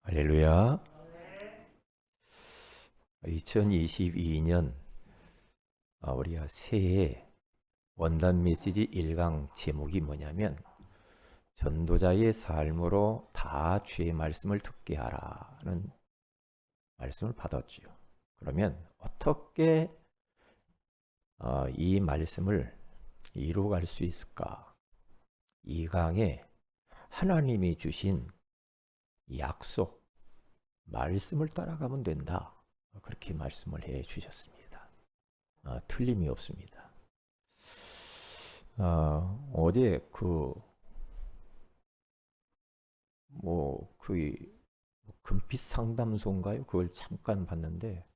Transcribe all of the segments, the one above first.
할렐루야. 2022년 우리가 새해 원단 메시지 1강 제목이 뭐냐면 전도자의 삶으로 다 주의 말씀을 듣게 하라는 말씀을 받았지요. 그러면 어떻게 이 말씀을 이루어갈 수 있을까? 이 강에 하나님이 주신 약속, 말씀을 따라가면 된다. 그렇게 말씀을 해 주셨습니다. 틀림이 없습니다. 어제 그 금빛 상담소인가요? 그걸 잠깐 봤는데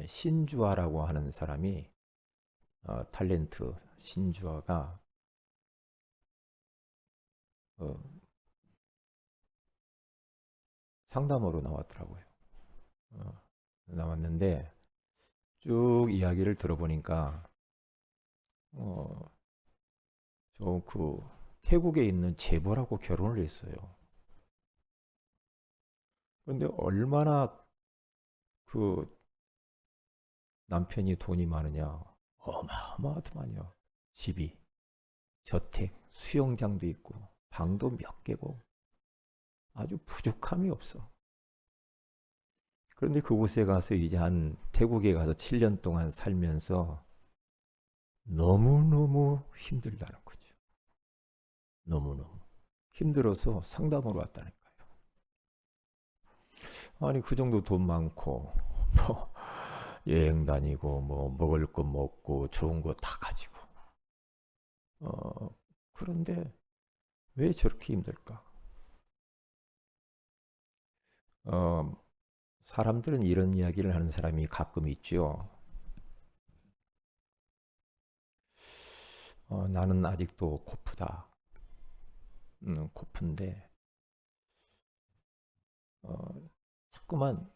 신주아라고 하는 사람이 탤런트 신주아가 어, 상담으로 나왔더라고요. 나왔는데 쭉 이야기를 들어보니까 어, 저 태국에 있는 재벌하고 결혼을 했어요. 그런데 얼마나 그 남편이 돈이 많으냐? 어마어마하더만요. 집이, 저택, 수영장도 있고, 방도 몇 개고, 아주 부족함이 없어. 그런데 그곳에 가서 이제 태국에 가서 7년 동안 살면서 너무너무 힘들다는 거죠. 너무너무. 힘들어서 상담으로 왔다니까요. 아니, 그 정도 돈 많고, 뭐, 여행 다니고, 뭐, 먹을 거 먹고, 좋은 거 다 가지고. 어, 그런데 왜 저렇게 힘들까? 어, 사람들은 이런 이야기를 하는 사람이 가끔 있죠. 나는 아직도 고프다. 고픈데, 어, 자꾸만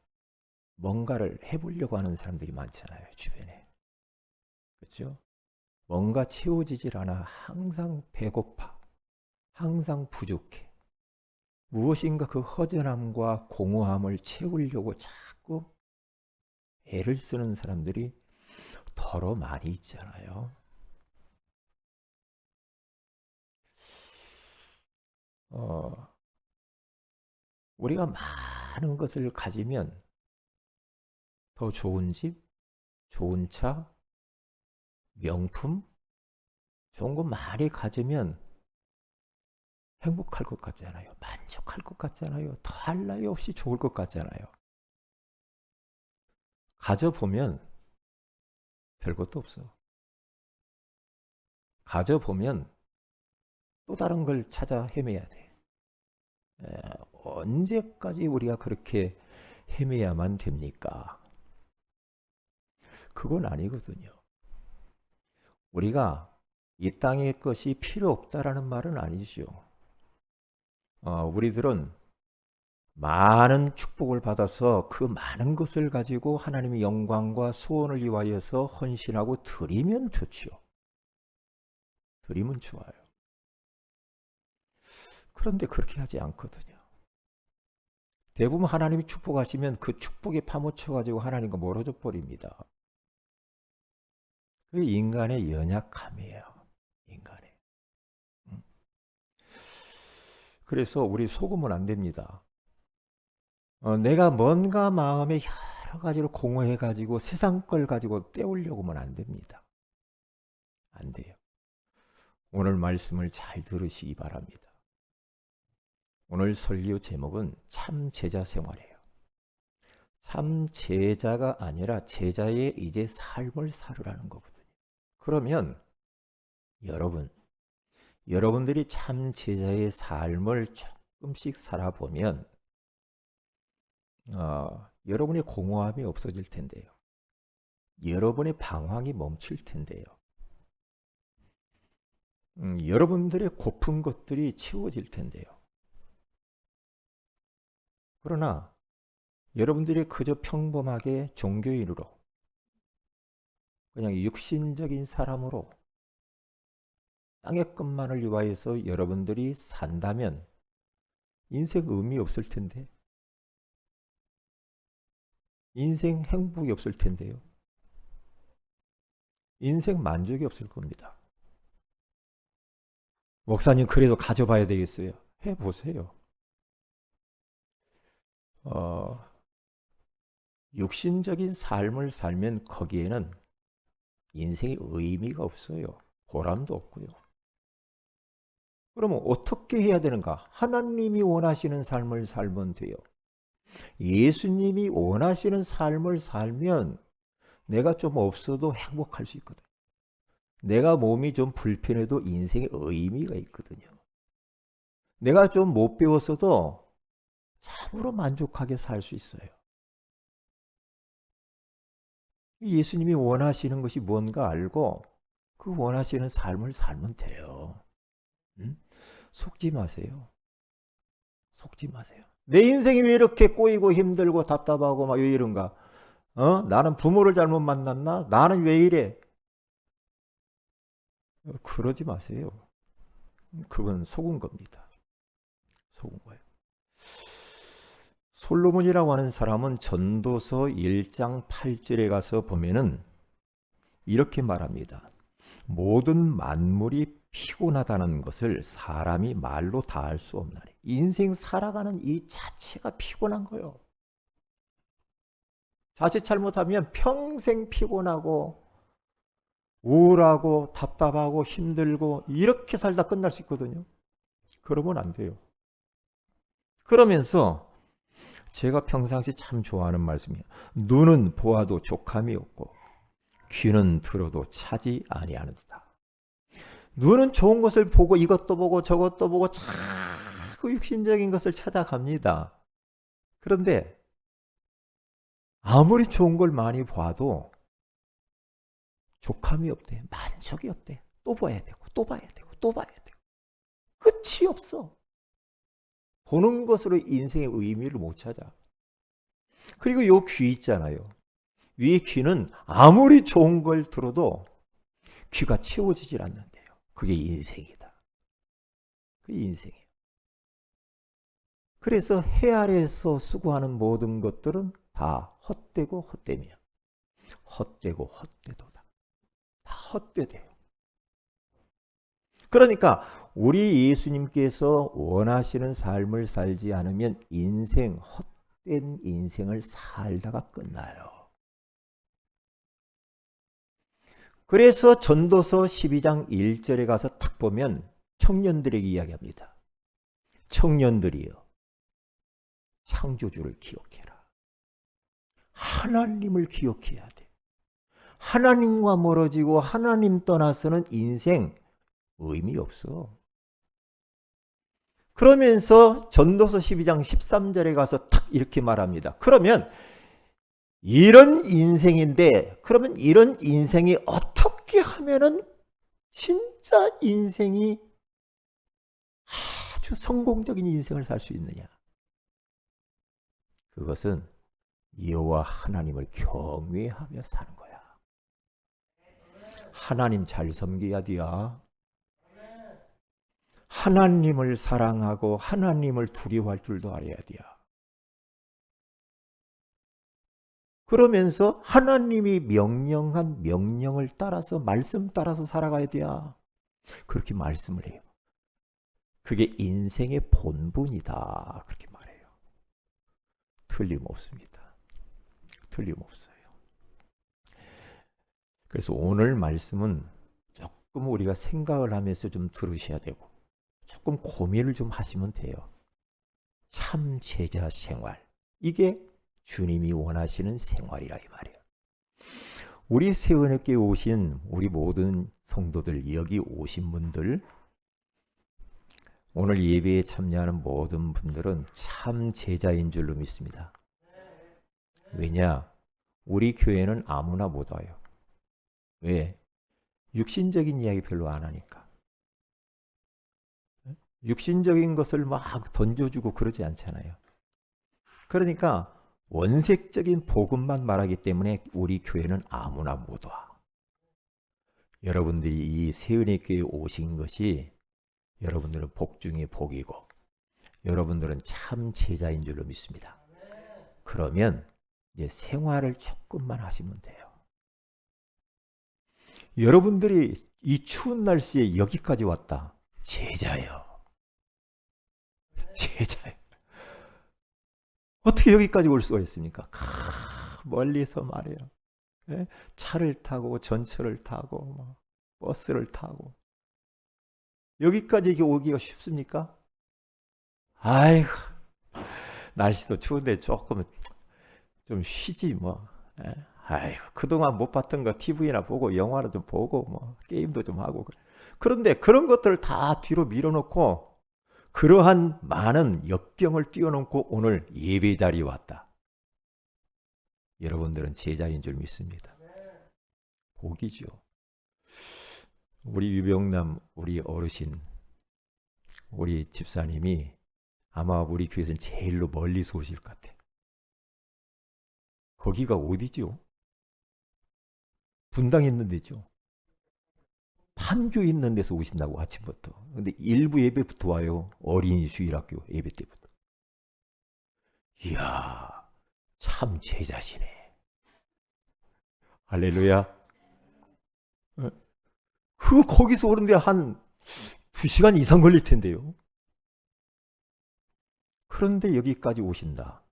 뭔가를 해보려고 하는 사람들이 많잖아요, 주변에. 그렇죠? 뭔가 채워지질 않아. 항상 배고파. 항상 부족해. 무엇인가 그 허전함과 공허함을 채우려고 자꾸 애를 쓰는 사람들이 더러 많이 있잖아요. 어, 우리가 많은 것을 가지면 더 좋은 집, 좋은 차, 명품, 좋은 거 많이 가지면 행복할 것 같잖아요. 만족할 것 같잖아요. 더 할 나위 없이 좋을 것 같잖아요. 가져보면 별것도 없어. 가져보면 또 다른 걸 찾아 헤매야 돼. 에, 언제까지 우리가 그렇게 헤매야만 됩니까? 그건 아니거든요. 우리가 이 땅의 것이 필요 없다라는 말은 아니죠. 우리들은 많은 축복을 받아서 그 많은 것을 가지고 하나님의 영광과 소원을 위하여서 헌신하고 드리면 좋지요. 드리면 좋아요. 그런데 그렇게 하지 않거든요. 대부분 하나님이 축복하시면 그 축복에 파묻혀가지고 하나님과 멀어져 버립니다. 그 인간의 연약함이에요. 인간의. 음. 그래서 우리 속으면 안 됩니다. 내가 뭔가 마음에 여러 가지로 공허해가지고 세상 걸 가지고 때우려고 하면 안 됩니다. 안 돼요. 오늘 말씀을 잘 들으시기 바랍니다. 오늘 설교 제목은 참 제자 생활이에요. 참 제자가 아니라 제자의 이제 삶을 살으라는 거거든요. 그러면 여러분, 여러분들이 참 제자의 삶을 조금씩 살아보면 여러분의 공허함이 없어질 텐데요. 여러분의 방황이 멈출 텐데요. 여러분들의 고픈 것들이 채워질 텐데요. 그러나 여러분들이 그저 평범하게 종교인으로 그냥 육신적인 사람으로 땅의 것만을 위하여서 여러분들이 산다면 인생 의미 없을 텐데 인생 행복이 없을 텐데요. 인생 만족이 없을 겁니다. 목사님 그래도 가져봐야 되겠어요. 해보세요. 육신적인 삶을 살면 거기에는 인생의 의미가 없어요. 보람도 없고요. 그러면 어떻게 해야 되는가? 하나님이 원하시는 삶을 살면 돼요. 예수님이 원하시는 삶을 살면 내가 좀 없어도 행복할 수 있거든. 내가 몸이 좀 불편해도 인생의 의미가 있거든요. 내가 좀 못 배웠어도 참으로 만족하게 살 수 있어요. 예수님이 원하시는 것이 뭔가 알고 그 원하시는 삶을 살면 돼요. 응? 속지 마세요. 속지 마세요. 내 인생이 왜 이렇게 꼬이고 힘들고 답답하고 막 왜 이런가? 나는 부모를 잘못 만났나? 나는 왜 이래? 그러지 마세요. 그건 속은 겁니다. 속은 거예요. 솔로몬이라고 하는 사람은 전도서 1장 8절에 가서 보면은 이렇게 말합니다. 모든 만물이 피곤하다는 것을 사람이 말로 다 할 수 없나니. 인생 살아가는 이 자체가 피곤한 거예요. 자칫 잘못하면 평생 피곤하고 우울하고 답답하고 힘들고 이렇게 살다 끝날 수 있거든요. 그러면 안 돼요. 그러면서 제가 평상시 참 좋아하는 말씀이에요. 눈은 보아도 족함이 없고 귀는 들어도 차지 아니하는도다. 눈은 좋은 것을 보고 이것도 보고 저것도 보고 자꾸 육신적인 것을 찾아갑니다. 그런데 아무리 좋은 걸 많이 봐도 족함이 없대. 만족이 없대. 또 봐야 되고 또 봐야 되고 또 봐야 되고 끝이 없어. 보는 것으로 인생의 의미를 못 찾아. 그리고 요 귀 있잖아요. 위에 귀는 아무리 좋은 걸 들어도 귀가 채워지질 않는데요. 그게 인생이다. 그게 인생이에요. 그래서 해 아래에서 수고하는 모든 것들은 다 헛되고 헛되며 헛되고 헛되도다. 다 헛되대요. 그러니까 우리 예수님께서 원하시는 삶을 살지 않으면 인생, 헛된 인생을 살다가 끝나요. 그래서 전도서 12장 1절에 가서 딱 보면 청년들에게 이야기합니다. 청년들이여, 창조주를 기억해라. 하나님을 기억해야 돼. 하나님과 멀어지고 하나님 떠나서는 인생 의미 없어. 그러면서 전도서 12장 13절에 가서 탁 이렇게 말합니다. 그러면 이런 인생인데, 그러면 이런 인생이 어떻게 하면은 진짜 인생이 아주 성공적인 인생을 살 수 있느냐? 그것은 여호와 하나님을 경외하며 사는 거야. 하나님 잘 섬겨야 돼요. 하나님을 사랑하고 하나님을 두려워할 줄도 알아야 돼요. 그러면서 하나님이 명령한 명령을 따라서 말씀 따라서 살아가야 돼요. 그렇게 말씀을 해요. 그게 인생의 본분이다. 그렇게 말해요. 틀림없습니다. 틀림없어요. 그래서 오늘 말씀은 조금 우리가 생각을 하면서 좀 들으셔야 되고 조금 고민을 좀 하시면 돼요. 참 제자 생활. 이게 주님이 원하시는 생활이라 이 말이에요. 우리 세운교회에 오신 우리 모든 성도들, 여기 오신 분들, 오늘 예배에 참여하는 모든 분들은 참 제자인 줄로 믿습니다. 왜냐? 우리 교회는 아무나 못 와요. 왜? 육신적인 이야기 별로 안 하니까. 육신적인 것을 막 던져주고 그러지 않잖아요. 그러니까 원색적인 복음만 말하기 때문에 우리 교회는 아무나 못 와. 여러분들이 이 세은의 교회에 오신 것이 여러분들은 복 중에 복이고 여러분들은 참 제자인 줄로 믿습니다. 그러면 이제 생활을 조금만 하시면 돼요. 여러분들이 이 추운 날씨에 여기까지 왔다. 제자예요. 제자예요. 어떻게 여기까지 올 수가 있습니까? 멀리서 말이에요. 예? 차를 타고 전철을 타고 뭐, 버스를 타고 여기까지 오기가 쉽습니까? 아이고, 날씨도 추운데 조금 좀 쉬지 뭐. 예? 아이고, 그동안 못 봤던 거 TV나 보고 영화나 좀 보고 뭐 게임도 좀 하고. 그런데 그런 것들을 다 뒤로 밀어놓고 그러한 많은 역경을 뛰어넘고 오늘 예배 자리에 왔다. 여러분들은 제자인 줄 믿습니다. 복이죠. 우리 유병남, 우리 어르신, 우리 집사님이 아마 우리 교회에서는 제일로 멀리서 오실 것 같아요. 거기가 어디죠? 분당 있는 데죠. 판교 있는 데서 오신다고 아침부터. 근데 일부 예배부터 와요. 어린이 주일학교 예배 때부터. 이야, 참 제자시네. 할렐루야. 거기서 오는데 한 2시간 이상 걸릴 텐데요. 그런데 여기까지 오신다.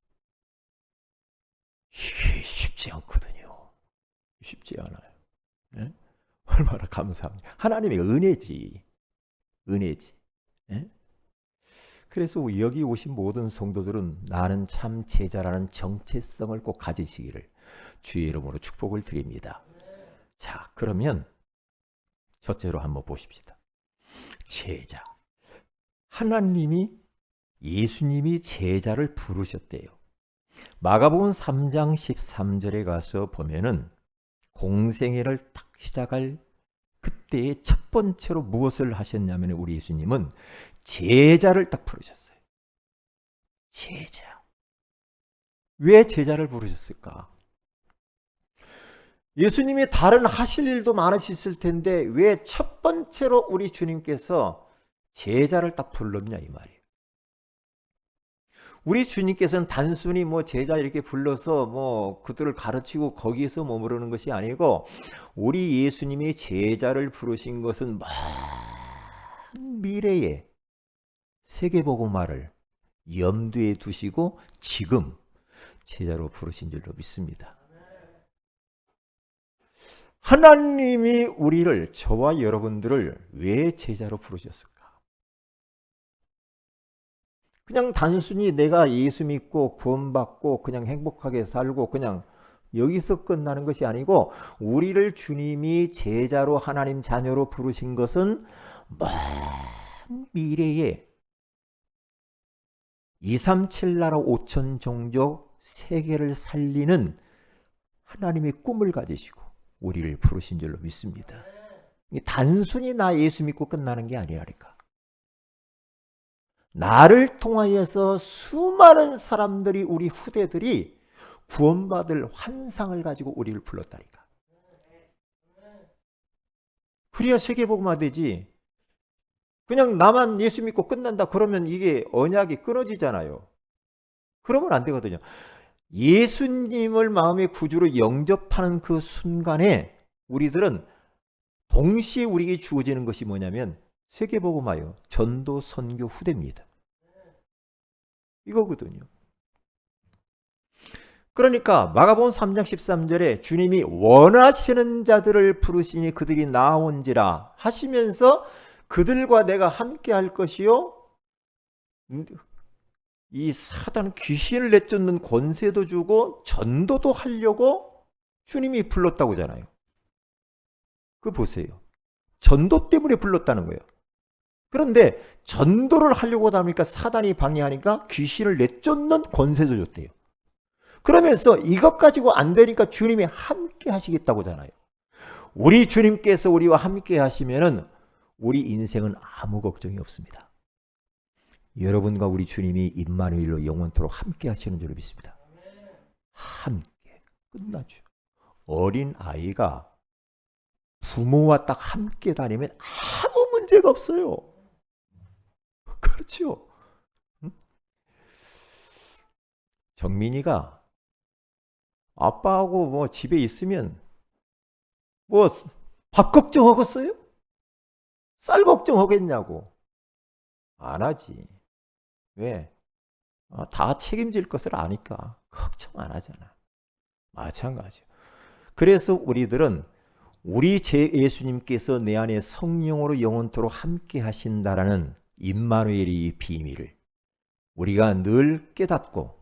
이게 쉽지 않거든요. 쉽지 않아요. 네? 얼마나 감사합니다. 하나님의 은혜지. 은혜지. 네? 그래서 여기 오신 모든 성도들은 나는 참 제자라는 정체성을 꼭 가지시기를 주의 이름으로 축복을 드립니다. 자, 그러면 첫째로 한번 보십시다. 제자. 하나님이 예수님이 제자를 부르셨대요. 마가복음 3장 13절에 가서 보면은 공생애를 딱 시작할 그때의 첫 번째로 무엇을 하셨냐면 우리 예수님은 제자를 딱 부르셨어요. 제자. 왜 제자를 부르셨을까? 예수님이 다른 하실 일도 많으셨을 텐데 왜 첫 번째로 우리 주님께서 제자를 딱 불렀냐 이 말이에요. 우리 주님께서는 단순히 뭐 제자 이렇게 불러서 뭐 그들을 가르치고 거기에서 머무르는 것이 아니고 우리 예수님이 제자를 부르신 것은 먼 미래에 세계복음화를 염두에 두시고 지금 제자로 부르신 줄로 믿습니다. 하나님이 우리를, 저와 여러분들을 왜 제자로 부르셨을까? 그냥 단순히 내가 예수 믿고 구원받고 그냥 행복하게 살고 그냥 여기서 끝나는 것이 아니고 우리를 주님이 제자로 하나님 자녀로 부르신 것은 먼 미래에 237 나라 5천 종족 세계를 살리는 하나님의 꿈을 가지시고 우리를 부르신 줄로 믿습니다. 단순히 나 예수 믿고 끝나는 게 아니라니까. 나를 통하여서 수많은 사람들이, 우리 후대들이 구원받을 환상을 가지고 우리를 불렀다니까. 그래야 세계복음화 되지. 그냥 나만 예수 믿고 끝난다 그러면 이게 언약이 끊어지잖아요. 그러면 안 되거든요. 예수님을 마음의 구주로 영접하는 그 순간에 우리들은 동시에 우리에게 주어지는 것이 뭐냐면 세계복음화요. 전도 선교 후대입니다. 이거거든요. 그러니까 마가복음 3장 13절에 주님이 원하시는 자들을 부르시니 그들이 나온지라 하시면서 그들과 내가 함께 할 것이요. 이 사단 귀신을 내쫓는 권세도 주고 전도도 하려고 주님이 불렀다고 하잖아요. 그거 보세요. 전도 때문에 불렀다는 거예요. 그런데 전도를 하려고 하다 보니까 사단이 방해하니까 귀신을 내쫓는 권세도 줬대요. 그러면서 이것 가지고 안 되니까 주님이 함께 하시겠다고 하잖아요. 우리 주님께서 우리와 함께 하시면은 우리 인생은 아무 걱정이 없습니다. 여러분과 우리 주님이 임마누엘로 영원토록 함께 하시는 줄로 믿습니다. 함께 끝나죠. 어린 아이가 부모와 딱 함께 다니면 아무 문제가 없어요. 그렇죠. 정민이가 아빠하고 뭐 집에 있으면 뭐 밥 걱정하겠어요? 쌀 걱정하겠냐고. 안 하지. 왜? 다 책임질 것을 아니까 걱정 안 하잖아. 마찬가지야. 그래서 우리들은 우리 제 예수님께서 내 안에 성령으로 영원토록 함께 하신다라는 임마누엘의 비밀을 우리가 늘 깨닫고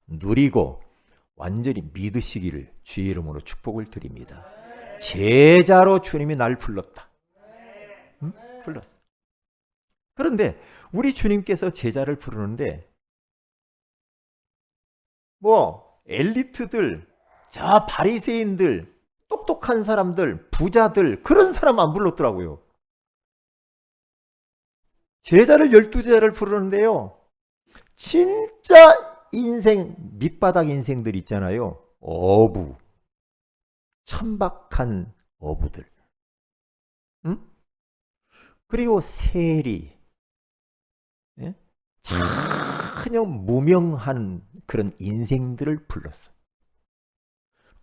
누리고 완전히 믿으시기를 주의 이름으로 축복을 드립니다. 제자로 주님이 날 불렀다. 응? 불렀어. 그런데 우리 주님께서 제자를 부르는데 뭐 엘리트들, 저 바리새인들, 똑똑한 사람들, 부자들 그런 사람 안 불렀더라고요. 제자를 12제자를 부르는데요. 진짜 인생 밑바닥 인생들 있잖아요. 어부, 천박한 어부들. 응? 그리고 세리. 예? 전혀 무명한 그런 인생들을 불렀어.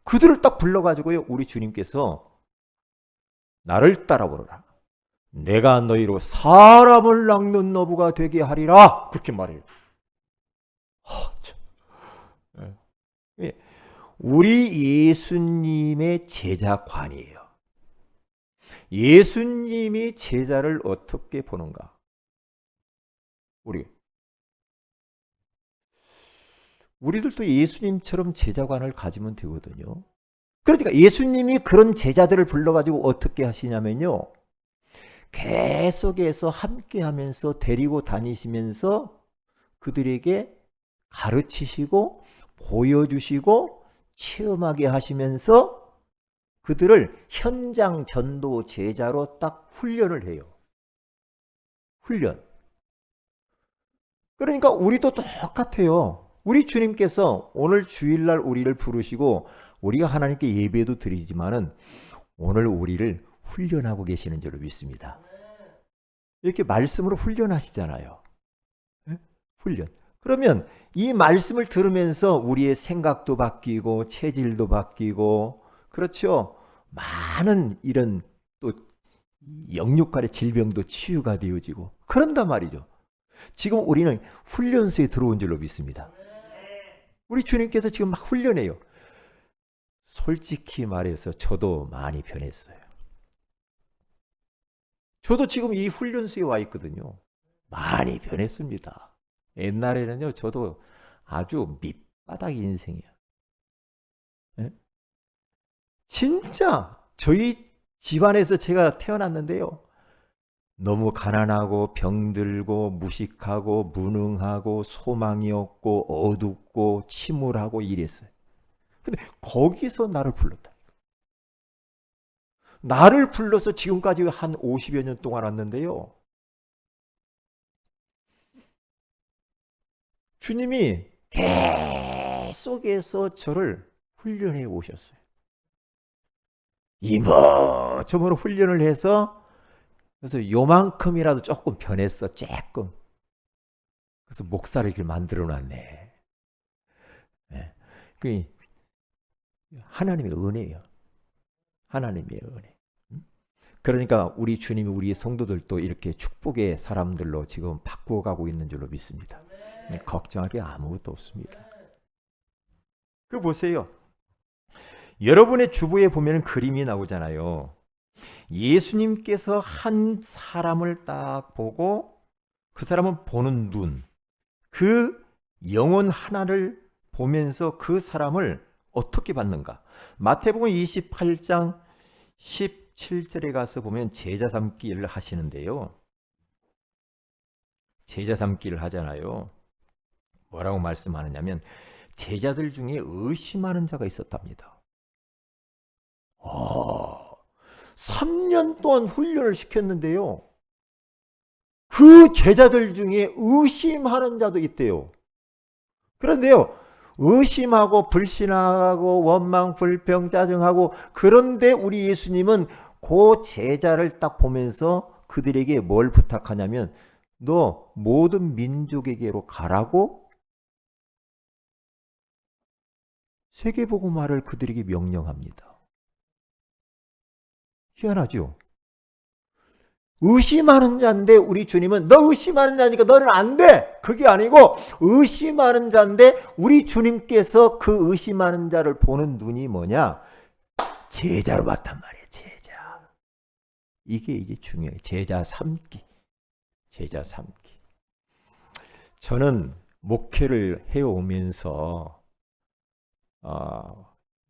그들을 딱 불러가지고요. 우리 주님께서 나를 따라오라. 내가 너희로 사람을 낚는 어부가 되게 하리라. 그렇게 말해요. 예. 우리 예수님의 제자관이에요. 예수님이 제자를 어떻게 보는가? 우리들도 예수님처럼 제자관을 가지면 되거든요. 그러니까 예수님이 그런 제자들을 불러가지고 어떻게 하시냐면요. 계속해서 함께 하면서 데리고 다니시면서 그들에게 가르치시고 보여주시고 체험하게 하시면서 그들을 현장 전도 제자로 딱 훈련을 해요. 훈련. 그러니까 우리도 똑같아요. 우리 주님께서 오늘 주일날 우리를 부르시고 우리가 하나님께 예배도 드리지만은 오늘 우리를 훈련하고 계시는 줄로 믿습니다. 이렇게 말씀으로 훈련하시잖아요. 훈련. 그러면 이 말씀을 들으면서 우리의 생각도 바뀌고 체질도 바뀌고 그렇죠. 많은 이런 또 영육간의 질병도 치유가 되어지고 그런단 말이죠. 지금 우리는 훈련소에 들어온 줄로 믿습니다. 우리 주님께서 지금 막 훈련해요. 솔직히 말해서 저도 많이 변했어요. 저도 지금 이 훈련소에 와 있거든요. 많이 변했습니다. 옛날에는요, 저도 아주 밑바닥 인생이야. 예? 진짜 저희 집안에서 제가 태어났는데요. 너무 가난하고 병들고 무식하고 무능하고 소망이 없고 어둡고 침울하고 이랬어요. 근데 거기서 나를 불렀다. 나를 불러서 지금까지 한 50여 년 동안 왔는데요. 주님이 계속해서 저를 훈련해 오셨어요. 이모저모로 훈련을 해서 그래서 요만큼이라도 조금 변했어. 조금. 그래서 목사를 이렇게 만들어 놨네. 네. 그 하나님의 은혜예요. 하나님의 은혜. 그러니까 우리 주님이 우리 성도들도 이렇게 축복의 사람들로 지금 바꾸어가고 있는 줄로 믿습니다. 걱정할 게 아무것도 없습니다. 그 보세요. 여러분의 주부에 보면 그림이 나오잖아요. 예수님께서 한 사람을 딱 보고 그 사람은 보는 눈, 그 영혼 하나를 보면서 그 사람을 어떻게 받는가? 마태복음 28장 17절에 가서 보면 제자 삼기를 하시는데요. 제자 삼기를 하잖아요. 뭐라고 말씀하느냐면 제자들 중에 의심하는 자가 있었답니다. 3년 동안 훈련을 시켰는데요. 그 제자들 중에 의심하는 자도 있대요. 그런데요. 의심하고 불신하고 원망, 불평, 짜증하고 그런데 우리 예수님은 그 제자를 딱 보면서 그들에게 뭘 부탁하냐면 너 모든 민족에게로 가라고 세계복음화를 그들에게 명령합니다. 희한하죠? 의심하는 자인데 우리 주님은 너 의심하는 자니까 너는 안 돼! 그게 아니고 의심하는 자인데 우리 주님께서 그 의심하는 자를 보는 눈이 뭐냐? 제자로 봤단 말이에요. 제자. 이게 중요해요. 제자 삼기. 제자 삼기. 저는 목회를 해오면서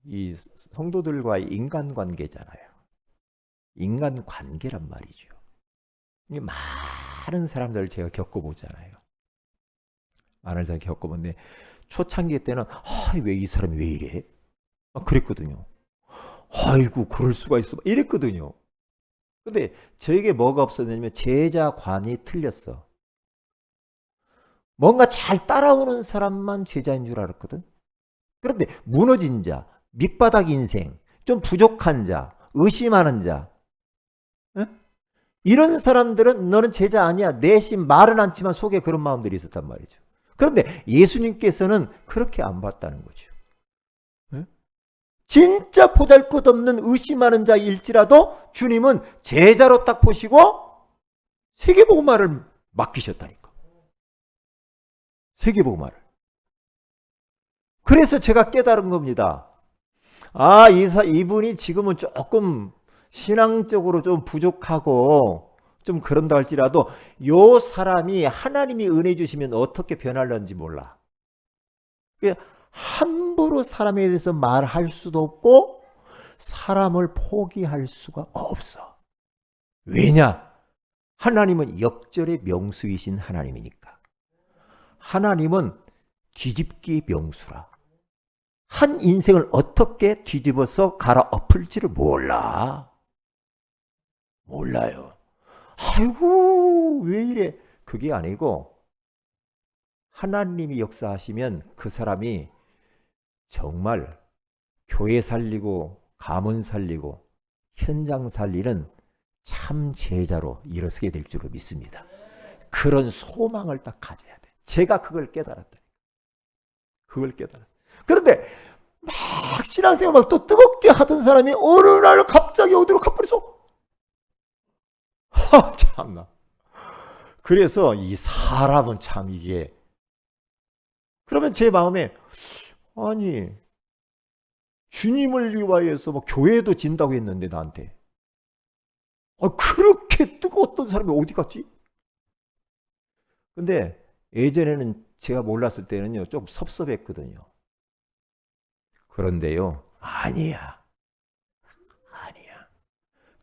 이 성도들과의 인간관계잖아요. 인간관계란 말이죠. 많은 사람들을 제가 겪어보잖아요. 많은 사람을 겪어보는데 초창기 때는 왜 이 사람이 왜 이래? 그랬거든요. 아이고 그럴 수가 있어 이랬거든요. 근데 저에게 뭐가 없었냐면 제자관이 틀렸어. 뭔가 잘 따라오는 사람만 제자인 줄 알았거든. 그런데 무너진 자, 밑바닥 인생, 좀 부족한 자, 의심하는 자, 이런 사람들은 너는 제자 아니야. 내심 말은 않지만 속에 그런 마음들이 있었단 말이죠. 그런데 예수님께서는 그렇게 안 봤다는 거죠. 진짜 보잘것없는 의심하는 자일지라도 주님은 제자로 딱 보시고 세계복음화를 맡기셨다니까. 세계복음화를. 그래서 제가 깨달은 겁니다. 이분이 지금은 조금 신앙적으로 좀 부족하고 좀 그런다 할지라도 요 사람이 하나님이 은혜 주시면 어떻게 변할런지 몰라. 함부로 사람에 대해서 말할 수도 없고 사람을 포기할 수가 없어. 왜냐? 하나님은 역절의 명수이신 하나님이니까. 하나님은 뒤집기 명수라. 한 인생을 어떻게 뒤집어서 갈아엎을지를 몰라. 몰라요. 아이고 왜 이래. 그게 아니고 하나님이 역사하시면 그 사람이 정말 교회 살리고 가문 살리고 현장 살리는 참 제자로 일어서게 될 줄로 믿습니다. 그런 소망을 딱 가져야 돼. 제가 그걸 깨달았다. 그걸 깨달았어요. 그런데 막 신앙생활 막 또 뜨겁게 하던 사람이 어느 날 갑자기 어디로 가버렸어. 참나. 그래서 이 사람은 참 이게 그러면 제 마음에 아니 주님을 위하여서 뭐 교회도 진다고 했는데 나한테 그렇게 뜨거웠던 사람이 어디 갔지? 근데 예전에는 제가 몰랐을 때는요 좀 섭섭했거든요. 그런데요 아니야.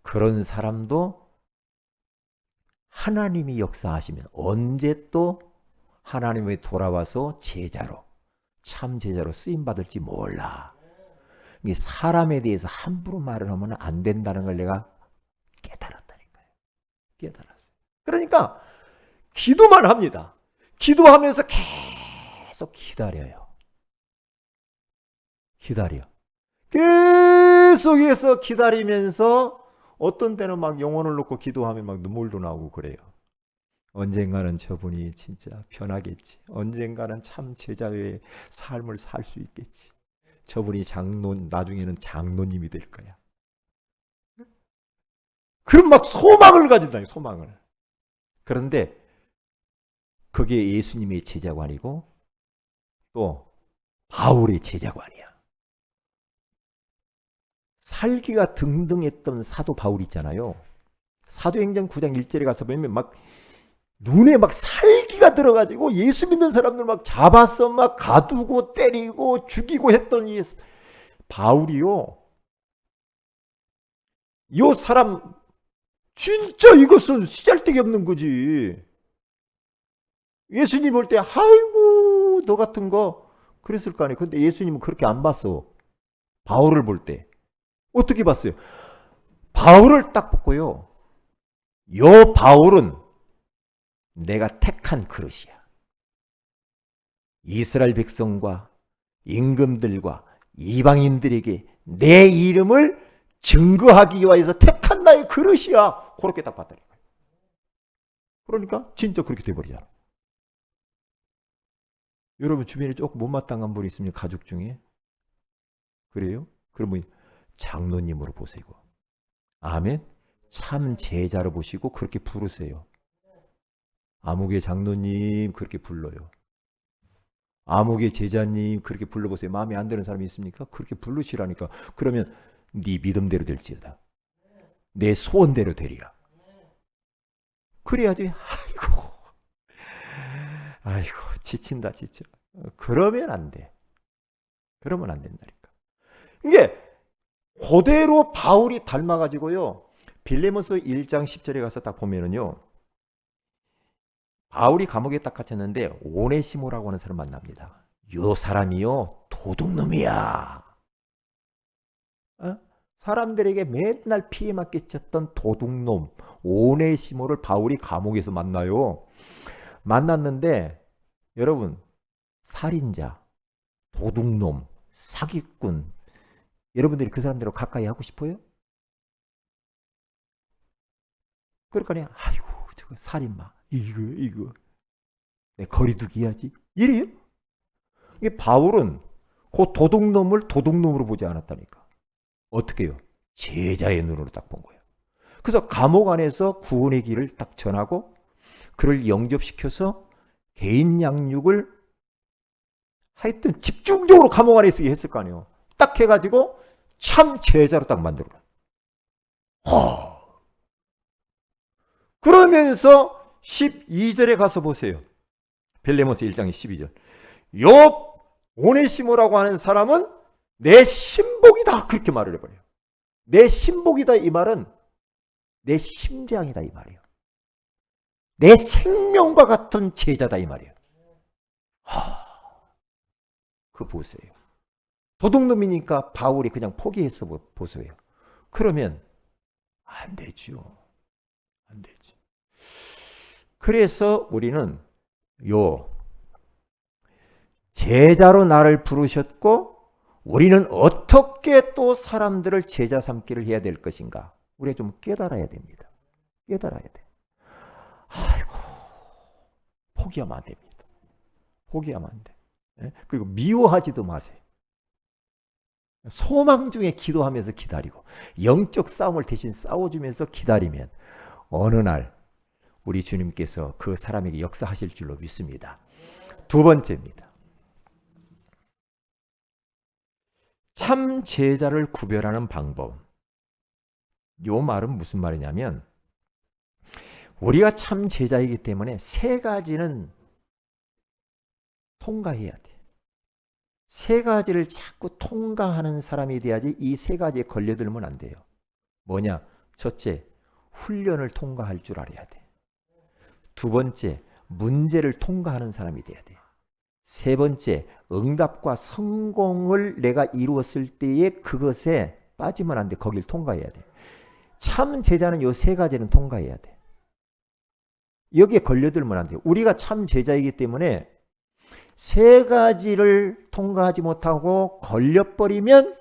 그런 사람도 하나님이 역사하시면 언제 또 하나님에 돌아와서 제자로 참 제자로 쓰임받을지 몰라. 사람에 대해서 함부로 말을 하면 안 된다는 걸 내가 깨달았다니까요. 깨달았어요. 그러니까 기도만 합니다. 기도하면서 계속 기다려요. 기다려. 계속해서 기다리면서 어떤 때는 막 영혼을 놓고 기도하면 막 눈물도 나오고 그래요. 언젠가는 저분이 진짜 변하겠지. 언젠가는 참 제자의 삶을 살 수 있겠지. 저분이 나중에는 장로님이 될 거야. 그럼 막 소망을 가진다, 소망을. 그런데 그게 예수님의 제자관이고 또 바울의 제자관이야. 살기가 등등했던 사도 바울 있잖아요. 사도행전 9장 1절에 가서 보면 막 눈에 막 살기가 들어가지고 예수 믿는 사람들 막 잡아서 막 가두고 때리고 죽이고 했던 이 바울이요. 이 사람 진짜 이것은 쓰잘데기 없는 거지. 예수님 볼 때 아이고 너 같은 거 그랬을 거 아니에요. 근데 예수님은 그렇게 안 봤어. 바울을 볼 때. 어떻게 봤어요? 바울을 딱 보고요. 요 바울은 내가 택한 그릇이야. 이스라엘 백성과 임금들과 이방인들에게 내 이름을 증거하기 위해서 택한 나의 그릇이야. 그렇게 딱 봤다니까. 그러니까 진짜 그렇게 돼버리잖아. 여러분 주변에 조금 못마땅한 분이 있으면 가족 중에 그래요? 그러면 장로님으로 보세요. 아멘. 참 제자로 보시고 그렇게 부르세요. 아무개 장로님 그렇게 불러요. 아무개 제자님 그렇게 불러보세요. 마음에 안 드는 사람이 있습니까? 그렇게 부르시라니까. 그러면 네 믿음대로 될지어다. 내 소원대로 되리라. 그래야지. 아이고 지친다 지쳐. 그러면 안 돼. 그러면 안 된다니까. 이게 그대로 바울이 닮아가지고요. 빌레몬서 1장 10절에 가서 딱 보면은요. 바울이 감옥에 딱 갇혔는데 오네시모라고 하는 사람 만납니다. 요 사람이요 도둑놈이야. 어? 사람들에게 맨날 피해만 끼쳤던 도둑놈 오네시모를 바울이 감옥에서 만나요. 만났는데 여러분 살인자, 도둑놈, 사기꾼 여러분들이 그 사람들하고 가까이 하고 싶어요? 그러니까 아이고 저거 살인마 이거 내 거리두기 해야지 이래요? 이게 바울은 그 도둑놈을 도둑놈으로 보지 않았다니까. 어떻게 해요? 제자의 눈으로 딱 본 거예요. 그래서 감옥 안에서 구원의 길을 딱 전하고 그를 영접시켜서 개인 양육을 하여튼 집중적으로 감옥 안에 있게 했을 거 아니에요. 딱 해가지고 참 제자로 딱 만들어. 그러면서 12절에 가서 보세요. 빌레몬서 1장 12절. 요 오네시모라고 하는 사람은 내 신복이다. 그렇게 말을 해버려요. 내 신복이다 이 말은 내 심장이다 이 말이에요. 내 생명과 같은 제자다 이 말이에요. 그 보세요. 도둑놈이니까 바울이 그냥 포기해서 보세요. 그러면 안 되죠. 안 되지. 그래서 우리는 요 제자로 나를 부르셨고 우리는 어떻게 또 사람들을 제자 삼기를 해야 될 것인가? 우리가 좀 깨달아야 됩니다. 깨달아야 돼. 아이고 포기하면 안 됩니다. 포기하면 안 돼. 그리고 미워하지도 마세요. 소망 중에 기도하면서 기다리고 영적 싸움을 대신 싸워주면서 기다리면 어느 날 우리 주님께서 그 사람에게 역사하실 줄로 믿습니다. 두 번째입니다. 참 제자를 구별하는 방법. 요 말은 무슨 말이냐면 우리가 참 제자이기 때문에 세 가지는 통과해야 돼. 세 가지를 자꾸 통과하는 사람이 돼야지 이 세 가지에 걸려들면 안 돼요. 뭐냐? 첫째, 훈련을 통과할 줄 알아야 돼. 두 번째, 문제를 통과하는 사람이 돼야 돼. 세 번째, 응답과 성공을 내가 이루었을 때에 그것에 빠지면 안 돼. 거길 통과해야 돼. 참 제자는 요 세 가지는 통과해야 돼. 여기에 걸려들면 안 돼요. 우리가 참 제자이기 때문에 세 가지를 통과하지 못하고 걸려버리면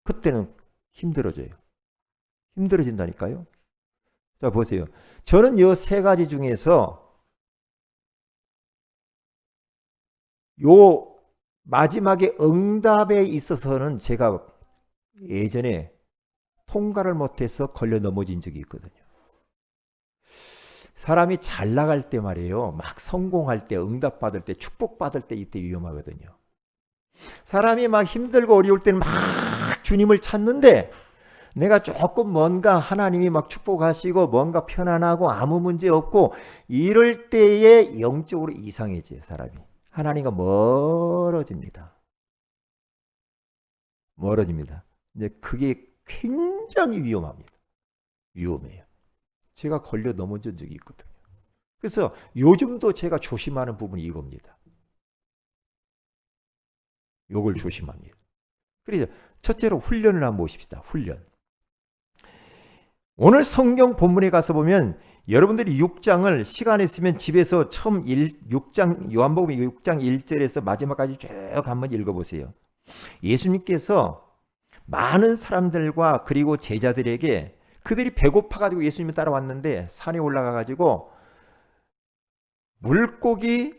그때는 힘들어져요. 힘들어진다니까요. 자, 보세요. 저는 요 세 가지 중에서 요 마지막에 응답에 있어서는 제가 예전에 통과를 못해서 걸려 넘어진 적이 있거든요. 사람이 잘 나갈 때 말이에요. 막 성공할 때, 응답받을 때, 축복받을 때 이때 위험하거든요. 사람이 막 힘들고 어려울 때는 막 주님을 찾는데 내가 조금 뭔가 하나님이 막 축복하시고 뭔가 편안하고 아무 문제 없고 이럴 때에 영적으로 이상해져요. 사람이. 하나님과 멀어집니다. 멀어집니다. 이제 그게 굉장히 위험합니다. 위험해요. 제가 걸려 넘어진 적이 있거든요. 그래서 요즘도 제가 조심하는 부분이 이겁니다. 요걸 조심합니다. 그래서 첫째로 훈련을 한번 보십시다. 훈련. 오늘 성경 본문에 가서 보면 여러분들이 6장을 시간 있으면 집에서 처음 6장 요한복음 6장 1절에서 마지막까지 쭉 한번 읽어보세요. 예수님께서 많은 사람들과 그리고 제자들에게 그들이 배고파가지고 예수님이 따라왔는데 산에 올라가가지고 물고기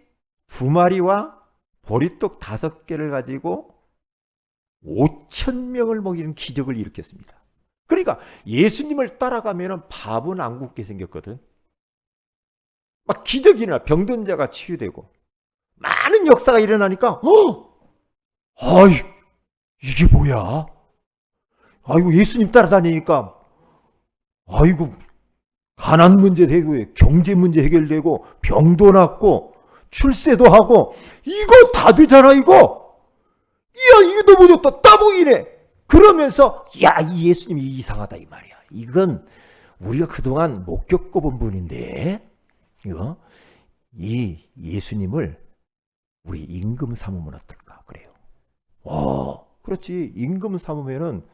2마리와 보리떡 5개를 가지고 5천 명을 먹이는 기적을 일으켰습니다. 그러니까 예수님을 따라가면 밥은 안 굶게 생겼거든. 막 기적이 일어나 병든 자가 치유되고 많은 역사가 일어나니까 아이 이게 뭐야? 아이고 예수님 따라다니니까 아이고 가난 문제 해결되고 경제 문제 해결되고 병도 낫고 출세도 하고 이거 다 되잖아 이거. 이야 이거 너무 좋다 따봉이네. 그러면서 야 이 예수님이 이상하다 이 말이야. 이건 우리가 그동안 못 겪어본 분인데 이거 이 예수님을 우리 임금 삼으면 어떨까 그래요. 그렇지. 임금 삼으면은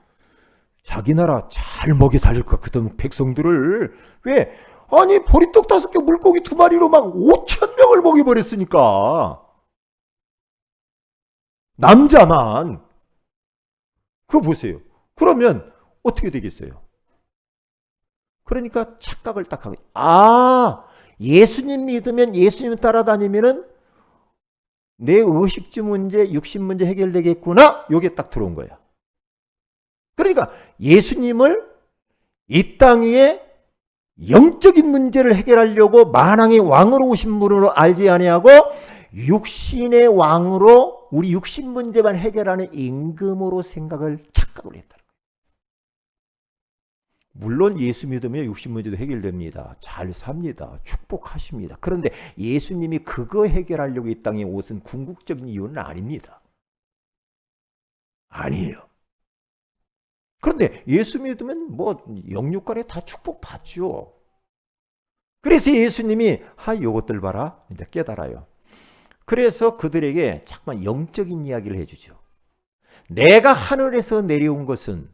자기 나라 잘 먹여 살릴 것 같은 백성들을 왜? 아니 보리떡 5개 물고기 2마리로 막 5천 명을 먹여버렸으니까 남자만 그거 보세요. 그러면 어떻게 되겠어요? 그러니까 착각을 딱 하고 예수님 믿으면 예수님 따라다니면은 내 의식주 문제, 육신 문제 해결되겠구나. 요게 딱 들어온 거야. 그러니까 예수님을 이 땅 위에 영적인 문제를 해결하려고 만왕의 왕으로 오신 분으로 알지 아니하고 육신의 왕으로 우리 육신 문제만 해결하는 임금으로 착각을 했다. 물론 예수 믿으면 육신 문제도 해결됩니다. 잘 삽니다. 축복하십니다. 그런데 예수님이 그거 해결하려고 이 땅에 오신 궁극적인 이유는 아닙니다. 아니에요. 그런데 예수 믿으면 뭐 영육간에 다 축복받죠. 그래서 예수님이 요것들 봐라. 이제 깨달아요. 그래서 그들에게 잠깐 영적인 이야기를 해주죠. 내가 하늘에서 내려온 것은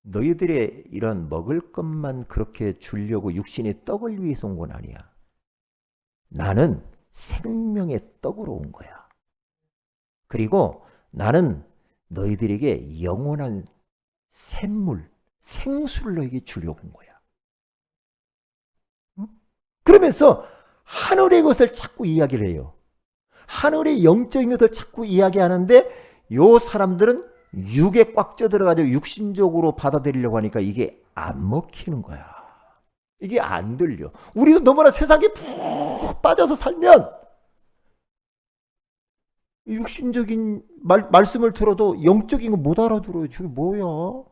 너희들의 이런 먹을 것만 그렇게 주려고 육신의 떡을 위해서 온 건 아니야. 나는 생명의 떡으로 온 거야. 그리고 나는 너희들에게 영원한 샘물, 생수를 너희에게 주려고 온 거야. 그러면서 하늘의 것을 자꾸 이야기를 해요. 하늘의 영적인 것을 자꾸 이야기하는데 요 사람들은 육에 꽉 쪄들어가지고 육신적으로 받아들이려고 하니까 이게 안 먹히는 거야. 이게 안 들려. 우리도 너무나 세상에 푹 빠져서 살면 육신적인 말씀을 들어도 영적인 거 못 알아들어요. 저게 뭐야?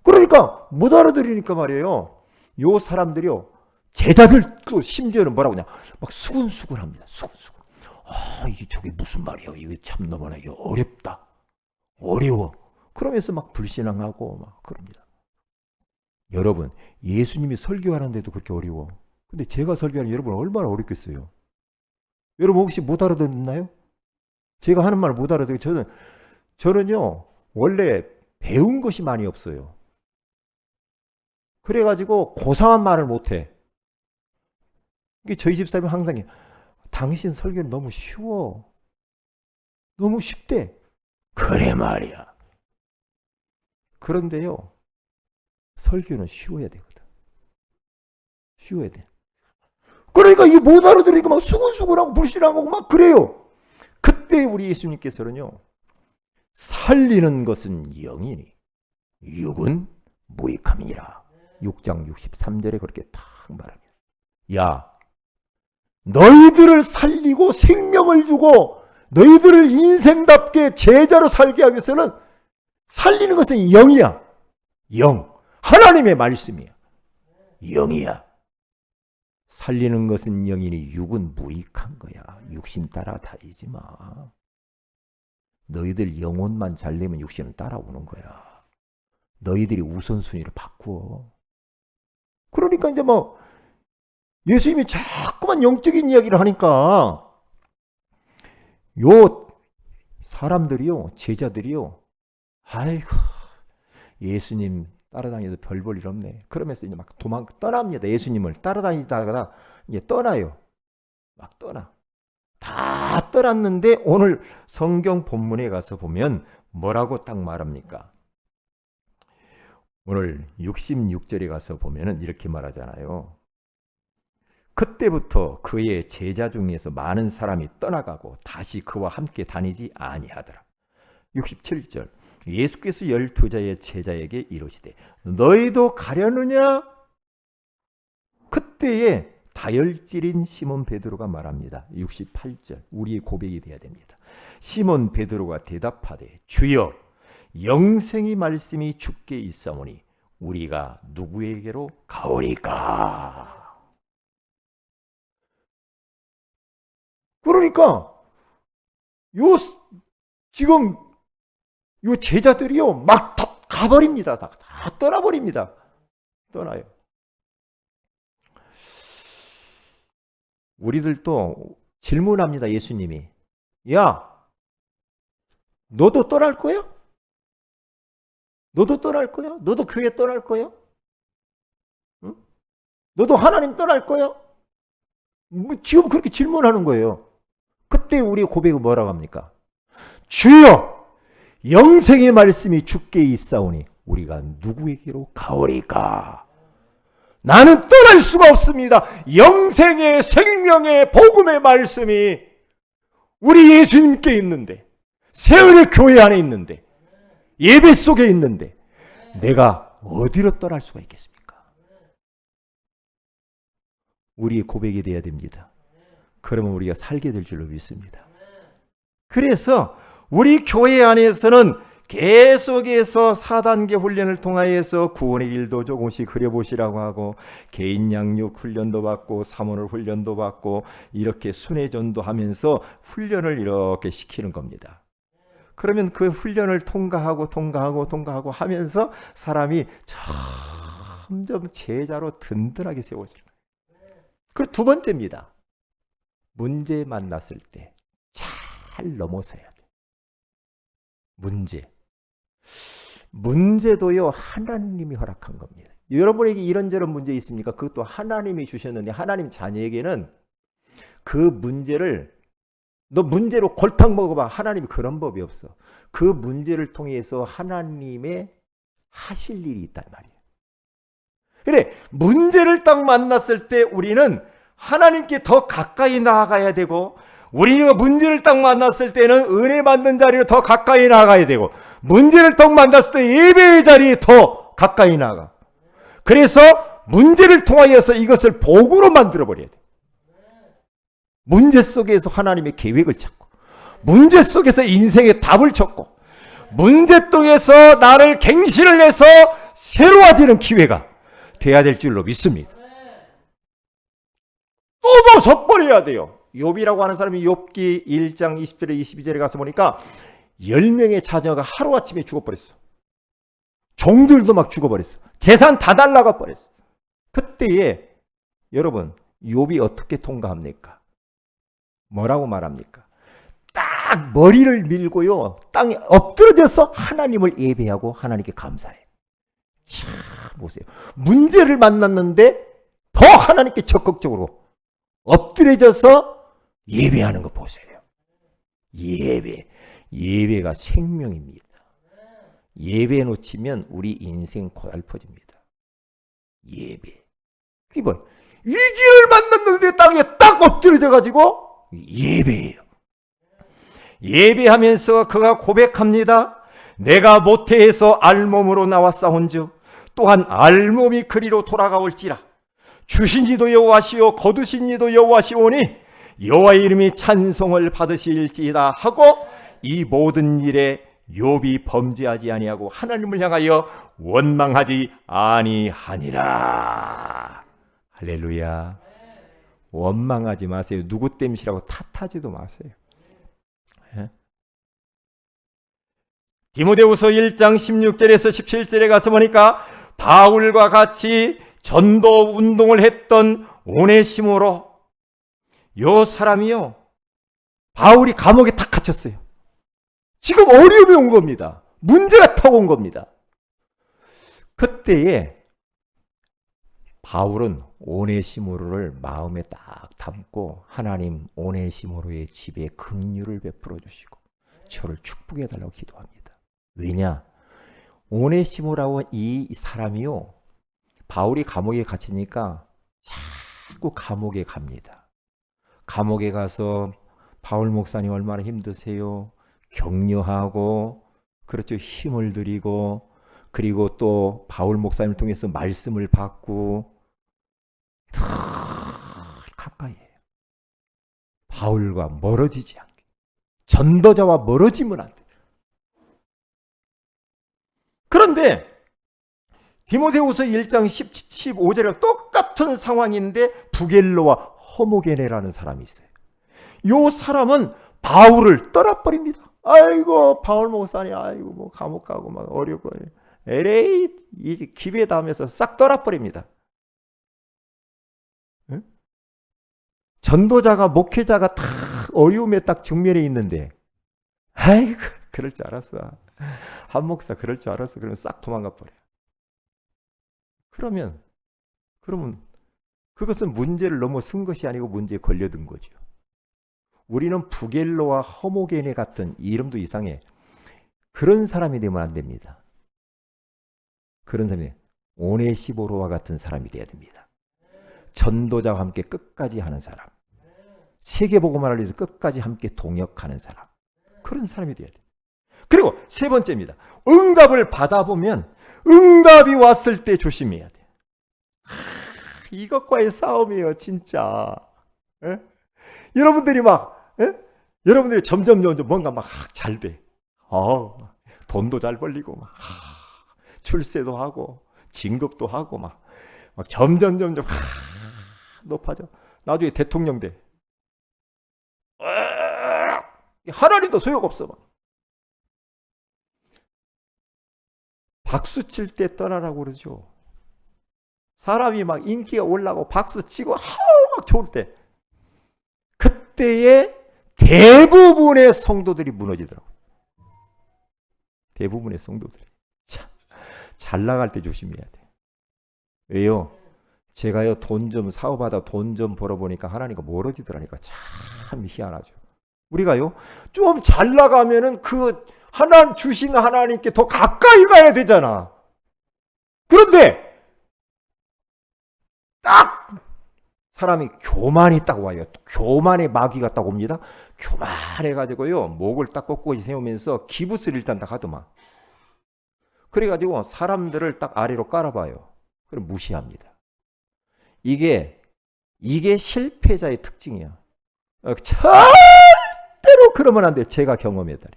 그러니까 못 알아들으니까 말이에요. 요 사람들이요. 제자들도 심지어는 뭐라고 그냥 막 수근수근합니다. 수근수근. 이게 저게 무슨 말이야? 이게 참 너무나 이게 어렵다. 어려워. 그러면서 막 불신앙하고 막 그럽니다. 여러분, 예수님이 설교하는데도 그렇게 어려워. 근데 제가 설교하는 여러분 얼마나 어렵겠어요? 여러분 혹시 못 알아듣나요? 제가 하는 말 못 알아듣어요. 저는요 원래 배운 것이 많이 없어요. 그래가지고 고상한 말을 못해. 이게 저희 집사람이 항상 당신 설교는 너무 쉬워. 너무 쉽대. 그래 말이야. 그런데요 설교는 쉬워야 되거든. 쉬워야 돼. 그러니까 이게 못 알아들으니까 막 수근수근하고 불신하고 막 그래요. 그때 우리 예수님께서는요 살리는 것은 영이니 육은 무익함이라. 6장 63절에 그렇게 딱 말합니다. 야, 너희들을 살리고 생명을 주고 너희들을 인생답게 제자로 살게 하기 위해서는 살리는 것은 영이야. 영. 하나님의 말씀이야. 영이야. 살리는 것은 영이니 육은 무익한 거야. 육신 따라 다니지 마. 너희들 영혼만 잘 내면 육신은 따라오는 거야. 너희들이 우선순위를 바꾸어. 그러니까 이제 뭐 예수님이 자꾸만 영적인 이야기를 하니까 요 사람들이요, 제자들이요, 아이고 예수님 따라다니도 별 볼 일 없네. 그러면서 이제 막 떠납니다. 예수님을 따라다니다가 이제 떠나요. 막 떠나. 다 떠났는데 오늘 성경 본문에 가서 보면 뭐라고 딱 말합니까? 오늘 66절에 가서 보면은 이렇게 말하잖아요. 그때부터 그의 제자 중에서 많은 사람이 떠나가고 다시 그와 함께 다니지 아니하더라. 67절 예수께서 12자의 제자에게 이르시되 너희도 가려느냐? 그때에 다혈질인 시몬 베드로가 말합니다. 68절 우리의 고백이 되어야 됩니다. 시몬 베드로가 대답하되 주여 영생의 말씀이 주께 있사오니 우리가 누구에게로 가오리까? 그러니까 지금 요 제자들이요 막 다 가버립니다. 다 떠나버립니다. 떠나요. 우리들도 질문합니다. 예수님이 야 너도 떠날 거야? 너도 떠날 거야? 너도 교회 떠날 거야? 응? 너도 하나님 떠날 거야? 지금 그렇게 질문하는 거예요. 그때 우리 고백은 뭐라고 합니까? 주여 영생의 말씀이 주께 있사오니 우리가 누구에게로 가오리까? 나는 떠날 수가 없습니다. 영생의 생명의 복음의 말씀이 우리 예수님께 있는데 세월의 교회 안에 있는데 예배 속에 있는데 내가 어디로 떠날 수가 있겠습니까? 우리의 고백이 되어야 됩니다. 그러면 우리가 살게 될 줄로 믿습니다. 그래서 우리 교회 안에서는 계속해서 4단계 훈련을 통하여서 구원의 길도 조금씩 그려보시라고 하고 개인 양육 훈련도 받고 사모를 훈련도 받고 이렇게 순회전도 하면서 훈련을 이렇게 시키는 겁니다. 그러면 그 훈련을 통과하고 하면서 사람이 점점 제자로 든든하게 세워지는 거예요. 그리고 두 번째입니다. 문제 만났을 때 잘 넘어서야 돼. 문제도요 하나님이 허락한 겁니다. 여러분에게 이런저런 문제 있습니까? 그것도 하나님이 주셨는데 하나님 자녀에게는 그 문제를 너 문제로 골탕 먹어봐. 하나님이 그런 법이 없어. 그 문제를 통해서 하나님의 하실 일이 있단 말이에요. 그래 문제를 딱 만났을 때 우리는 하나님께 더 가까이 나아가야 되고 우리가 문제를 딱 만났을 때는 은혜 받는 자리로 더 가까이 나아가야 되고 문제를 딱 만났을 때 예배의 자리에 더 가까이 나아가. 그래서 문제를 통하여서 이것을 복으로 만들어버려야 돼. 문제 속에서 하나님의 계획을 찾고 문제 속에서 인생의 답을 찾고 문제 속에서 나를 갱신을 해서 새로워지는 기회가 돼야 될 줄로 믿습니다. 또 섞어버려야 돼요. 욥이라고 하는 사람이 욥기 1장 20절에 22절에 가서 보니까 10명의 자녀가 하루아침에 죽어버렸어. 종들도 막 죽어버렸어. 재산 다 날라가 버렸어. 그때에 여러분 욥이 어떻게 통과합니까? 뭐라고 말합니까? 딱 머리를 밀고요 땅에 엎드려져서 하나님을 예배하고 하나님께 감사해. 참 보세요. 문제를 만났는데 더 하나님께 적극적으로 엎드려져서 예배하는 거 보세요. 예배가 생명입니다. 예배 놓치면 우리 인생 고달퍼집니다. 예배. 그게 뭐예요? 위기를 만났는데 땅에 딱 엎드려져 가지고 예배예요. 예배하면서 그가 고백합니다. 내가 모태에서 알몸으로 나와 싸운즉 또한 알몸이 그리로 돌아가올지라. 주신 이도 여호와시오 거두신 이도 여호와시오니 여호와의 이름이 찬송을 받으실지이다 하고 이 모든 일에 욥이 범죄하지 아니하고 하나님을 향하여 원망하지 아니하니라. 할렐루야. 원망하지 마세요. 누구 때문이라고 탓하지도 마세요. 디모데후서 1장 16절에서 17절에 가서 보니까 바울과 같이 전도 운동을 했던 오네시모로 요 사람이요 바울이 감옥에 탁 갇혔어요. 지금 어려움이 온 겁니다. 문제가 탁 온 겁니다. 그때에 바울은 오네시모로를 마음에 딱 담고 하나님 오네시모로의 집에 긍휼을 베풀어 주시고 저를 축복해 달라고 기도합니다. 왜냐? 오네시모라고 이 사람이요 바울이 감옥에 갇히니까 싣고 감옥에 갑니다. 감옥에 가서 바울 목사님 얼마나 힘드세요? 격려하고, 그렇죠. 힘을 드리고, 그리고 또 바울 목사님을 통해서 말씀을 받고, 늘 가까이 해요. 바울과 멀어지지 않게. 전도자와 멀어지면 안 돼요. 그런데 디모데후서 1장 15절에 똑같은 상황인데 부겔로와 허모게네라는 사람이 있어요. 이 사람은 바울을 떠나버립니다. 아이고 바울 목사님, 아이고 뭐 감옥 가고 막 어렵고, LA 이제 기회 담에서 싹 떠나버립니다. 응? 전도자가 목회자가 다 어려움에 딱 직면해 있는데, 아이고 그럴 줄 알았어. 한 목사 그럴 줄 알았어. 그러면 싹 도망가 버려. 그러면 그것은 문제를 넘어선 것이 아니고 문제에 걸려든 거죠. 우리는 부겔로와 허모게네 같은, 이름도 이상해, 그런 사람이 되면 안 됩니다. 그런 사람이 오네시보로와 같은 사람이 돼야 됩니다. 전도자와 함께 끝까지 하는 사람, 세계복음을 알리면서 끝까지 함께 동역하는 사람, 그런 사람이 돼야 돼요. 그리고 세 번째입니다. 응답을 받아보면 응답이 왔을 때 조심해야 돼요. 이것과의 싸움이에요, 진짜. 에? 여러분들이 여러분들이 점점 뭔가 막 잘 돼. 돈도 잘 벌리고, 막 출세도 하고, 진급도 하고, 막 점점 높아져. 나중에 대통령 돼. 하나님도 소용없어. 막. 박수 칠 때 떠나라고 그러죠. 사람이 막 인기가 올라가고 박수 치고 막 좋을 때, 그때에 대부분의 성도들이 무너지더라고요. 대부분의 성도들이. 참, 잘 나갈 때 조심해야 돼. 왜요? 제가요, 사업하다 돈 좀 벌어보니까 하나님과 멀어지더라니까. 참 희한하죠. 우리가요, 좀 잘 나가면은 주신 하나님께 더 가까이 가야 되잖아. 그런데 딱 사람이 교만이 딱 와요. 교만의 마귀가 딱 옵니다. 교만해가지고요, 목을 딱 꼿꼿이 세우면서 기부스를 일단 딱 하더만. 그래가지고 사람들을 딱 아래로 깔아봐요. 그럼 무시합니다. 이게 실패자의 특징이야. 절대로 그러면 안 돼요. 제가 경험했다니.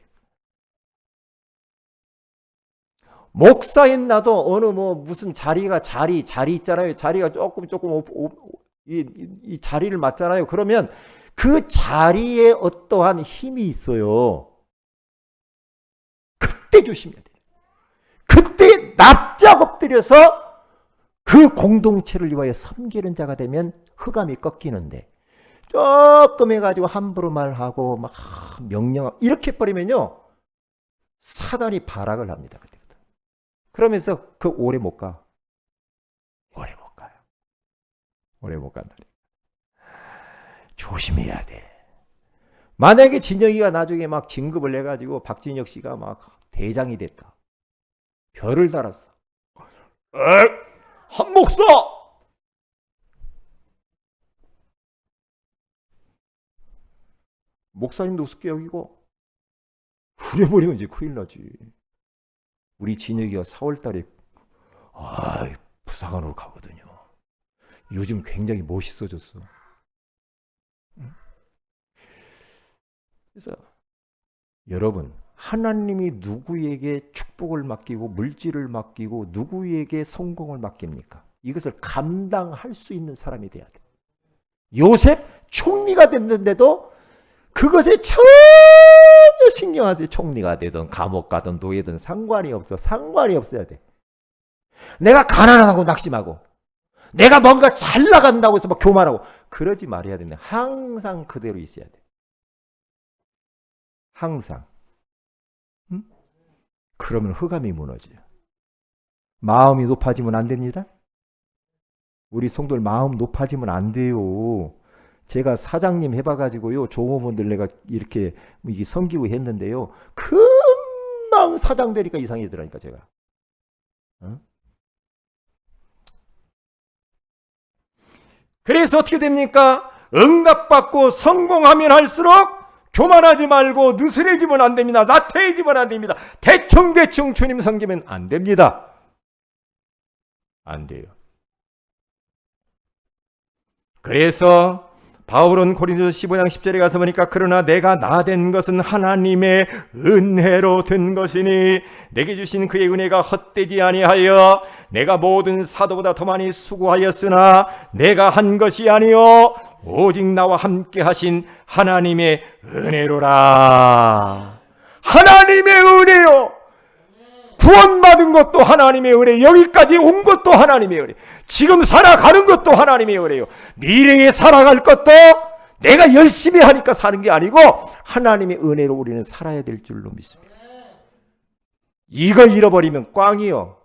목사인 나도 어느 무슨 자리 있잖아요. 자리가 조금 이 자리를 맡잖아요. 그러면 그 자리에 어떠한 힘이 있어요. 그때 조심해야 돼요. 그때 납작 엎드려서 그 공동체를 위하여 섬기는 자가 되면 흑암이 꺾이는데, 조금 해가지고 함부로 말하고 막 명령 이렇게 버리면요, 사단이 발악을 합니다. 그때부터. 그러면서 오래 못 가. 오래 못 가요. 오래 못 간다니. 조심해야 돼. 만약에 진혁이가 나중에 막 진급을 해가지고 박진혁 씨가 막 대장이 됐다. 별을 달았어. 한 목사! 목사님도 우습게 여기고, 그래버리면 이제 큰일 나지. 우리 진혁이가 4월달에 부사관으로 가거든요. 요즘 굉장히 멋있어졌어. 그래서 여러분, 하나님이 누구에게 축복을 맡기고 물질을 맡기고 누구에게 성공을 맡깁니까? 이것을 감당할 수 있는 사람이 돼야 돼. 요셉 총리가 됐는데도 그것에 전혀 신경하세요. 총리가 되든 감옥 가든 노예든 상관이 없어. 상관이 없어야 돼. 내가 가난하고 낙심하고 내가 뭔가 잘 나간다고 해서 막 교만하고 그러지 말아야 된다. 항상 그대로 있어야 돼. 항상. 응? 그러면 흑암이 무너져요. 마음이 높아지면 안 됩니다. 우리 성도들 마음 높아지면 안 돼요. 제가 사장님 해봐가지고요, 종업원들 내가 이렇게 섬기고 했는데요, 금방 사장 되니까 이상해지더라니까 제가. 어? 그래서 어떻게 됩니까? 응답받고 성공하면 할수록 교만하지 말고 느슨해지면 안 됩니다. 나태해지면 안 됩니다. 대충 주님 섬기면 안 됩니다. 안 돼요. 그래서 바울은 고린도서 15장 10절에 가서 보니까 그러나 내가 나된 것은 하나님의 은혜로 된 것이니 내게 주신 그의 은혜가 헛되지 아니하여 내가 모든 사도보다 더 많이 수고하였으나 내가 한 것이 아니요 오직 나와 함께 하신 하나님의 은혜로라. 하나님의 은혜요. 구원받은 것도 하나님의 은혜, 여기까지 온 것도 하나님의 은혜, 지금 살아가는 것도 하나님의 은혜요. 미래에 살아갈 것도 내가 열심히 하니까 사는 게 아니고 하나님의 은혜로 우리는 살아야 될 줄로 믿습니다. 이거 잃어버리면 꽝이요.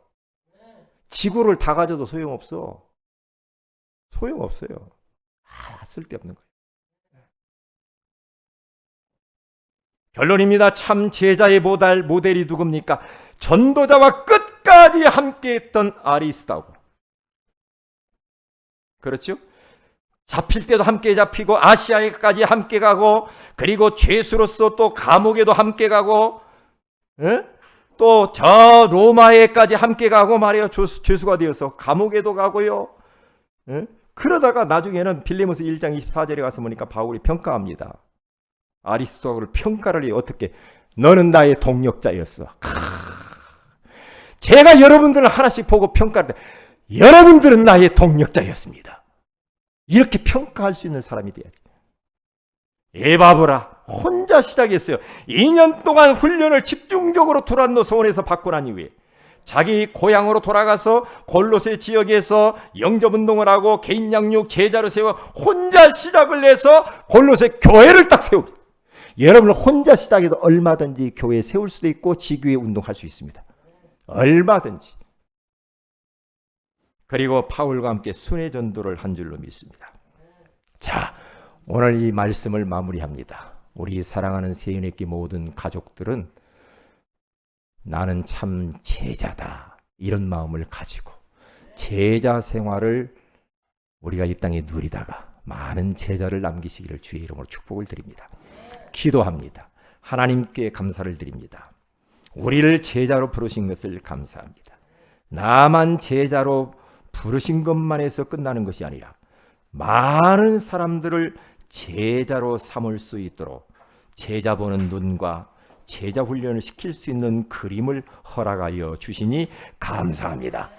지구를 다 가져도 소용없어. 소용없어요. 쓸데없는 거예요. 결론입니다. 참 제자의 모델이 누굽니까? 전도자와 끝까지 함께했던 아리스다고. 그렇죠? 잡힐 때도 함께 잡히고 아시아에까지 함께 가고 그리고 죄수로서 또 감옥에도 함께 가고 또 저 로마에까지 함께 가고 말이에요. 죄수가 되어서 감옥에도 가고요. 그러다가 나중에는 빌레몬서 1장 24절에 가서 보니까 바울이 평가합니다. 아리스도를 평가를 해요. 어떻게? 너는 나의 동력자였어. 제가 여러분들을 하나씩 보고 평가할 때 여러분들은 나의 동력자였습니다. 이렇게 평가할 수 있는 사람이 돼야지. 에바브라 혼자 시작했어요. 2년 동안 훈련을 집중적으로 두란노 소원에서 받고 난 이후에 자기 고향으로 돌아가서 골로새 지역에서 영접운동을 하고 개인 양육 제자로 세워 혼자 시작을 해서 골로새 교회를 딱 세우고, 여러분 혼자 시작해도 얼마든지 교회 세울 수도 있고 지교회 운동할 수 있습니다. 얼마든지. 그리고 바울과 함께 순회 전도를 한 줄로 믿습니다. 자, 오늘 이 말씀을 마무리합니다. 우리 사랑하는 세윤회교 모든 가족들은 나는 참 제자다, 이런 마음을 가지고 제자 생활을 우리가 이 땅에 누리다가 많은 제자를 남기시기를 주의 이름으로 축복을 드립니다. 기도합니다. 하나님께 감사를 드립니다. 우리를 제자로 부르신 것을 감사합니다. 나만 제자로 부르신 것만 해서 끝나는 것이 아니라 많은 사람들을 제자로 삼을 수 있도록 제자 보는 눈과 제자 훈련을 시킬 수 있는 그림을 허락하여 주시니 감사합니다.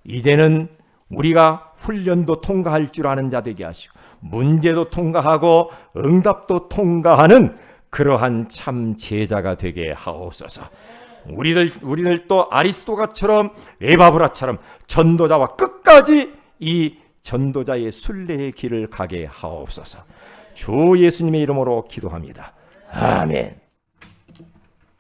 이제는 우리가 훈련도 통과할 줄 아는 자 되게 하시고 문제도 통과하고 응답도 통과하는 그러한 참 제자가 되게 하옵소서. 우리들도 아리스도가처럼 에바브라처럼 전도자와 끝까지 이 전도자의 순례의 길을 가게 하옵소서. 주 예수님의 이름으로 기도합니다. 아멘.